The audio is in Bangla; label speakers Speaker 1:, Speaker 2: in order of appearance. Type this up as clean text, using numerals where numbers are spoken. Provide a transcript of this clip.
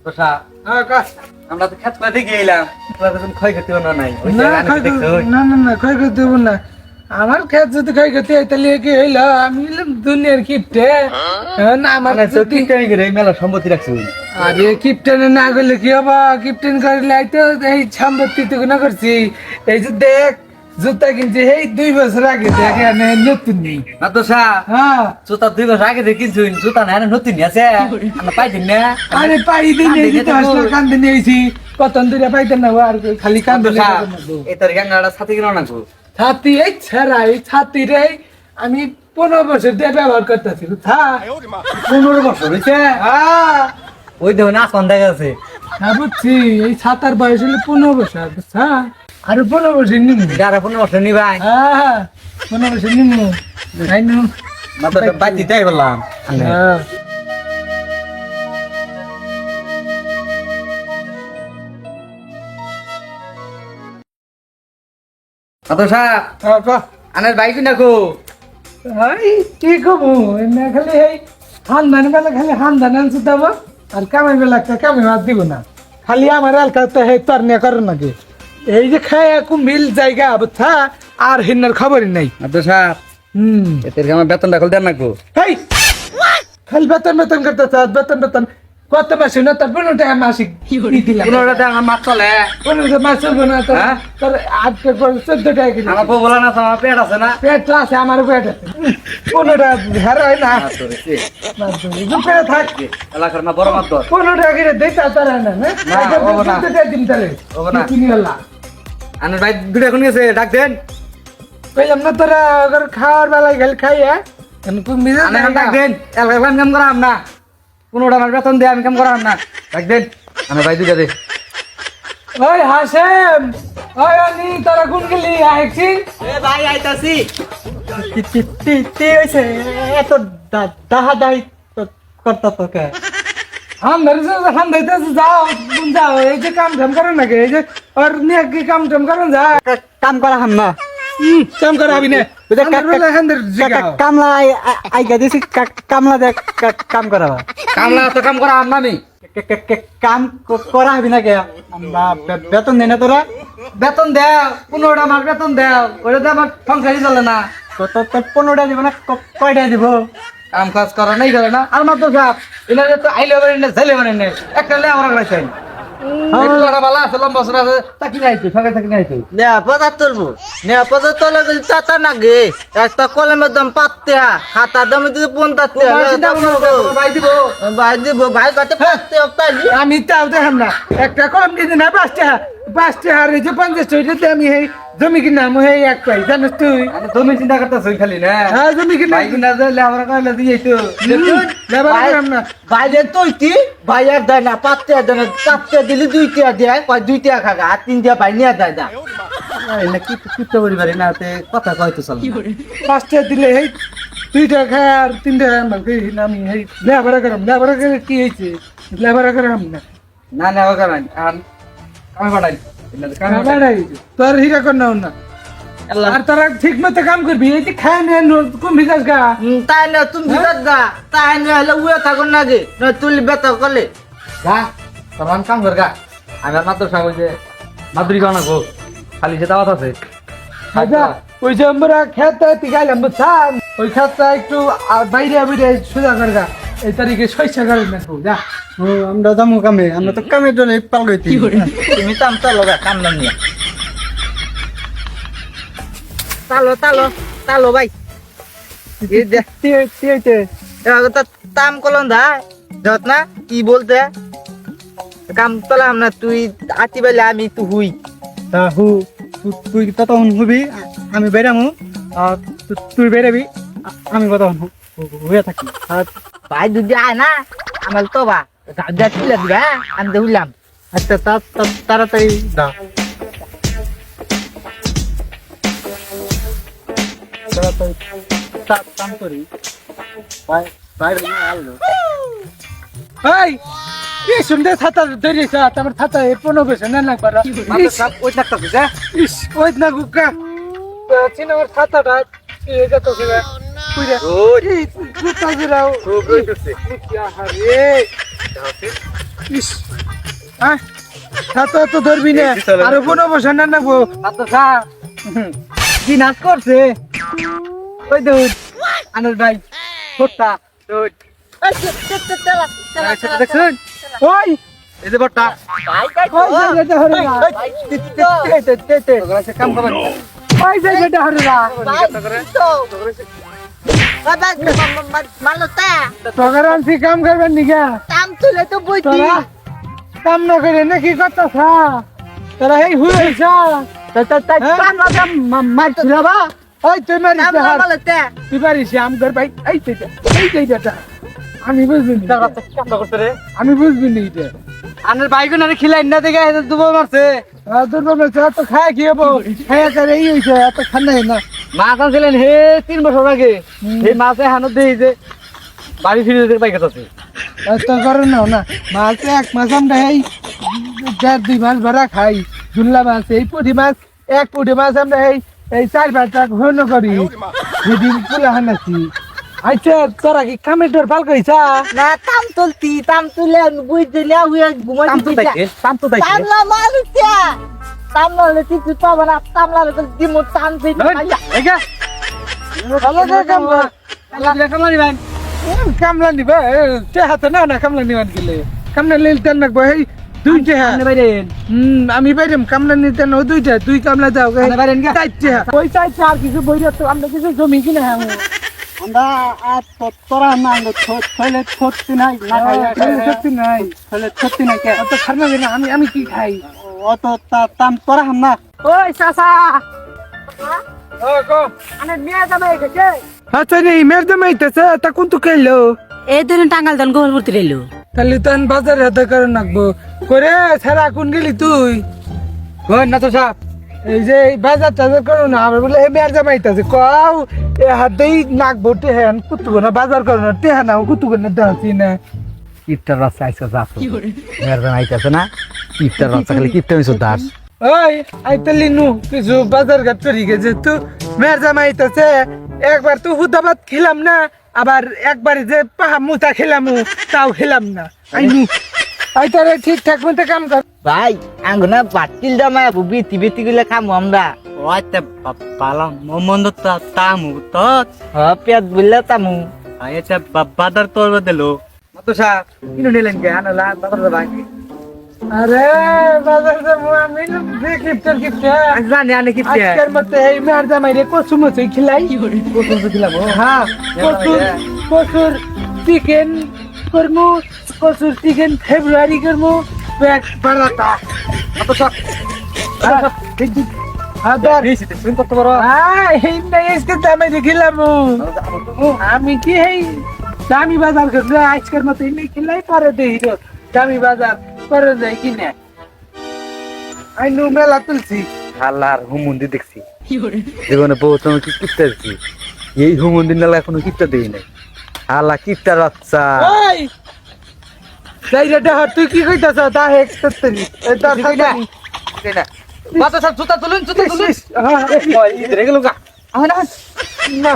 Speaker 1: তোষা আমরা তো খেত পাতে গেলাম ক্ষয় ক্ষতি না নাই
Speaker 2: না ক্ষয় ক্ষতি হবো না। আমার খেত যদি ক্ষয় ক্ষতি হয় তাহলে কি হইলো? আমি হইলাম দুনিয়ার কিপটে। আমার
Speaker 1: মেলা সম্পত্তি রাখছি।
Speaker 2: আরে কিপটেনে না করলে কি হবো? কিপটেন করলে তো এই সম্পত্তি তো না করছি। এই যে দেখ জুতা কিনছি এই 2 বছর আগে দেখে নতুন নেই।
Speaker 1: না তোষা
Speaker 2: হ্যাঁ
Speaker 1: জুতা 2 বছর আগে দিয়ে কিনছি, জুতা না নতুন আছে আমরা পাইতেন না।
Speaker 2: আরে পাই দিন কান্দে নিয়েছি কত দূরে পাইতেন না আর খালি কান্দে
Speaker 1: এই তোর গাঙ্গাটা ছাতি কিনা না
Speaker 2: ছাতি এই ছেড়া এই ছাতি রে আমি 15 বছর দিয়ে ব্যবহার করতেছি।
Speaker 1: 15 বছর হয়েছে। ওই দেখুন আসমান দেখা আছে।
Speaker 2: হ্যাঁ বুঝছি, এই ছাতার বয়স হলে 15 বছর। বুঝছা আর 15 বছর নিমু।
Speaker 1: 15 বছর নি ভাই।
Speaker 2: হ্যাঁ 15 বছর নিমু। আইনু
Speaker 1: মাত্র বাইক দিতেই বললাম।
Speaker 2: হ্যাঁ
Speaker 1: তোষা আনের বাইক না কো
Speaker 2: কি কব না খালি এই হান্দান বেলা খালি হান্দান আনছে দেবো আর কামাই বেলা কামাই বাদ দিব না। খালি আমার এলাকা তো হে তোর নিয়ে করেন নাকি এই যে খায় মিল জায়গা বুঝছা আর হিন্নার খবরই নাই।
Speaker 1: তোষা এদের আমার বেতনটা কল দেন না কো।
Speaker 2: হেই খালি বেতন বেতন করতে চাস বেতন বেতন কত মাসে না তোর 15 টাকা মাসিক দিলাম।
Speaker 1: 15 টাকা আমার মাছ চলে।
Speaker 2: 15 মাস চলবে না তোর তোর 8 টাকা 14 টাকা কিলো।
Speaker 1: আমার বউ বলা না আমার পেট আছে না।
Speaker 2: পেট তো আছে আমার পেট আছে 15 টাকা হেরা হয় না দুপুরে থাক
Speaker 1: এলাকার না বড় মাছ ধর
Speaker 2: 15 টাকা করে দিতে তার না দিন তাহলে কিনি আল্লাহ
Speaker 1: আনের ভাই দুটো এখন গেছে ডাক দেন।
Speaker 2: কইলাম না তোরা अगर খাওয়ার বেলায় গেল খাই এনকু মিলে
Speaker 1: ডাক দেন এলাকার কাম করাম না 15 টাকা বেতন দে আমি কাম করাম না। ডাক দেন আনের ভাই দুটো দে।
Speaker 2: ওই হাসেম ওই অনি তোরা কোন গেলি আইছি
Speaker 1: এ ভাই আইতাছি।
Speaker 2: তি হইছে এত দাহা দাই করতে তোকে হাম ধরেছে হাম ধরতেছে যাও কোন যাও এই যে কাম ধাম করেন নাকি এই যে আর নিয়ে কি কাম ধাম করেন যা
Speaker 1: কাম করা হাম না
Speaker 2: কাম করাবি না
Speaker 1: কামলা আইগা দিছি কামলা দেখ কাম করাবা কামলা তো কাম করা হাম না নি কাম করা হবি না কে আমরা বেতন দেয় না তোরা বেতন দেও 15 টাকা মাস বেতন দেও ওটা তো আমার সংসারই চলে না। 15 টাকা দিব না কয়টা দিব কাম কাজ করা নাই করে না আর মাত্র সাপ এনে তো আইলে বাড়ি না ছেলে বাড়ি না একটা লে আমরা রাখাই বালা আছে লম্বা বছর আছে তাকি নাই তো সঙ্গে থাকি নাই তো
Speaker 3: নে 75 লাগে চাচা নাগে একটা কলমের দাম 5 টাকা খাতার দাম যদি 50 টাকা ভাই দিব ভাই কত 5 টাকা পাইলি
Speaker 2: আমি তাও দেখাম না একটা কলম দিদি না 5 টাকা আর এই যে 50 টাকা আমি এই জমি কিনা আমি এই এক পাই জানিস তুই
Speaker 1: তুমি চিন্তা করতেছ খালি না
Speaker 2: হ্যাঁ জমি কিনা
Speaker 1: ভাই কিনা দিলে আমরা কইলে দিয়ে তো
Speaker 2: লেবার করাম না
Speaker 3: ভাই দেন তুই ভাই আর দেয় না 5 টাকা দেন 4 টাকা দিলি 2 টাকা দেয় কয় 2 টাকা খাগা আর 3 টাকা ভাই নিয়ে দেয় না
Speaker 1: না কি কিপটা পরিবারে না তে কথা কইতো চল
Speaker 2: 5 টাকা দিলে এই 2 টাকা খায় আর 3 টাকা আমার কই আমি এই লেবার করে কি হইছে লেবার করাম না
Speaker 1: না না ওকে না কামে বাড়াই
Speaker 2: তোর হিরা কর না আর তারা ঠিক মতো কাম করবি এই যে খায় না কম ভিজাস গা
Speaker 3: তাই না তুমি বিরাট গা তাই না হলে উয়া থাকুন নাগে না তুলি বেতা করলে
Speaker 1: যা তখন কাম কর গা আমি আর মাত্র সাহেব যে মাদুরি গানা গো খালি যেটা কথা আছে
Speaker 2: আচ্ছা ওই যে আমরা খেতে তিগাইলাম বুঝছাম ওই খেতটা একটু বাইরে বাইরে সোজা কর গা এই তারিখে শস্য করে না যা
Speaker 1: আমরা যাবো কামে আমরা তো কামের জন্য পাল গইতি
Speaker 3: তুমি তো আমটা লগা কাম নাম নিয়া তালো ভাই এই দেখ তাম কলম দা যত না কি বলতে কাম তোলাম না তুই আতি বেলে আমি তুই হুই
Speaker 2: হু তুই তখন হবি আমি বেরামু আর তুই বেরাবি আমি তখন হয়ে থাকি
Speaker 3: আর ভাই যদি আয় না আমার তো বা গাজা তুলে দিবা আমি দেখলাম
Speaker 2: আচ্ছা তাড়াতাড়ি দাও তাড়াতাড়ি কাম করি ভাই কি সুন্দর ছাতা ধরেছ তোমার ছাতা 15 বছর না না পারা
Speaker 1: ওই থাকতে যা
Speaker 2: ইস ওই না গুকা চিনার ছাতাটা এই যত করে কইরা ওই গুতা জরাও
Speaker 1: রোগ হইতেছে
Speaker 2: কি আহারে ইস হ্যাঁ তো ধরবি না আরো 15 বছর না নাকবো
Speaker 1: মাত্র খা কি নাচ করছে ওই দুধ আনাস ভাই ছোট্টা দুধ দেখছেন
Speaker 2: ওই
Speaker 1: এই যে বড়টা
Speaker 2: ওই জায়গাটা হরে না
Speaker 1: কাম করবেন
Speaker 2: ওই জায়গাটা হরে না তোর আনছি কাম করবেন নিগা তোরা কাম না করে নাকি কথা থা তোরা এই হুইছা ওই তুই মারিস তুই পারিস আম কর ভাই এই জায়গাটা আমি বুঝবিনি আমি বুঝবিনি এটা
Speaker 1: আনার বাইক না খিলাই না দেখে দুবো মারছে
Speaker 2: দুর্বল তো খায় কি হবো খায় করে এই হয়েছে এত ঠান্ডা না
Speaker 1: মাছ আনছিলেন হে 3 বছর আগে এই মাছে হানো দেই যে বাড়ি ফিরে যেতে বাইক আছে
Speaker 2: তো করে নাও না মাছ এক মাছ আমরা এই 1.5 মাস ভরা খাই ঝুল্লা মাছ এই পুঁটি মাছ এক পুঁটি মাছ আমরা এই 4-5 টাকা ঘন করি যেদিন পুলা হানাছি আচ্ছা তোরা কি কামেটোর পাল কইছা
Speaker 3: না তাম তুলে বুঝ দিলে হুই ঘুমাই
Speaker 1: তাম তো তাই
Speaker 3: তামলা কিছু পাবো না তামলা দিমু টান দিই
Speaker 1: এগা
Speaker 2: ভালো করে কামলা
Speaker 1: কামারি ভাই
Speaker 2: কামলা নিবা তে হাতে না কামলা নিবান গেলে কামলা লেল তেল নাকবো এই দুইটা
Speaker 1: আনে বাইরে
Speaker 2: আমি বাইরেম কামলা নিতে না দুইটা দুই কামলা দাও
Speaker 1: আনে বাইরেন গা
Speaker 2: চাইতে পয়সা আর কিছু বইরা তো আমরা কিছু জমি কিনা হ্যাঁ
Speaker 1: আমরা আর তোরা না ছলে ছত্তি নাই না খাই
Speaker 2: সত্যি নাই
Speaker 1: ছলে ছত্তি নাই কে
Speaker 2: অত খানা দিনা আমি কি খাই
Speaker 1: অত তাম তোরা হাম না
Speaker 3: ওই চাচা
Speaker 2: ও কো
Speaker 3: আনে মিয়া যাবে কে
Speaker 2: আচ্ছা নেই মের দমে আইতেছে তা কোন তো কইলো
Speaker 4: এই ধরুন টাঙ্গাল দান গোবর ভর্তি রইলো
Speaker 2: তাহলে তখন বাজার হাতে করে নাকবো করে ছাড়া কোন গেলি তুই
Speaker 1: কোন না তো সাপ
Speaker 2: এই যে এই বাজার টাজার করো না আবার বলে হে মের দমে আইতেছে কও এ হাতেই নাকবো টেহান কুতুবো না বাজার করো না টেহা নাও কুতুবো না দাঁড়াচ্ছি না
Speaker 1: কিপটার রাস্তা আইসা যাস মেরদান আইতাছে না কিপটার রাস্তা খালি কিপটা মিছো দাস
Speaker 2: ওই আইতালি নু কিছু বাজার ঘাট করি গেছে তুই মের জামা আইতেছে একবার তো হুদাবাদ খেলাম না আবার একবার যে পাহা মুতা খেলাম তাও খেলাম না আইনু আইতারে ঠিকঠাক মতো কাম কর
Speaker 3: ভাই আঙ্গুনা বাতিল দামা বিতি গুলো খামু আমরা
Speaker 1: ওইতে পালাম মন্দ তামু তো
Speaker 3: পেট বুঝলে তামু
Speaker 1: আইছে বাদার তোর দিলো মাতো সাপ কিনো নিলেন কে আনলা বাদার ভাই
Speaker 2: আরে বাজার যাবো আমি কিপটার কিপটা
Speaker 1: জানি আনে কিপটা
Speaker 2: আজকের মতে এই মের জামাই রে কচু মচুই খিলাই
Speaker 1: কত দিলাম
Speaker 2: হ্যাঁ কচুর চিকেন করমু কচুর চিকেন ফেব্রুয়ারি করমু পেট বাড়াতা
Speaker 1: মাতো সাপ
Speaker 2: আবার
Speaker 1: দিছি তুমি কত বড়
Speaker 2: এই নাই আজকে দামে দেখিলাম আমি কি এই দামি বাজার করলে আজকের মতো এমনি খেলাই পরে দেই দামি বাজার করে যাই কিনে আইনু মেলা তুলছি
Speaker 1: হালার হুমুন্দি দেখছি জীবনে বহুত আমি কিপটা দেখছি এই হুমুন্দি নালা এখনো কিপটা দেই নাই হালা কিপটার বাচ্চা
Speaker 2: ওই যাইরাটা তুই কি কইতাছ তা হেক তত্তনি এটা থাকি
Speaker 1: না মাতো সাপ জুতা তুলুন
Speaker 2: হ্যাঁ
Speaker 1: রেগে লোকা
Speaker 2: না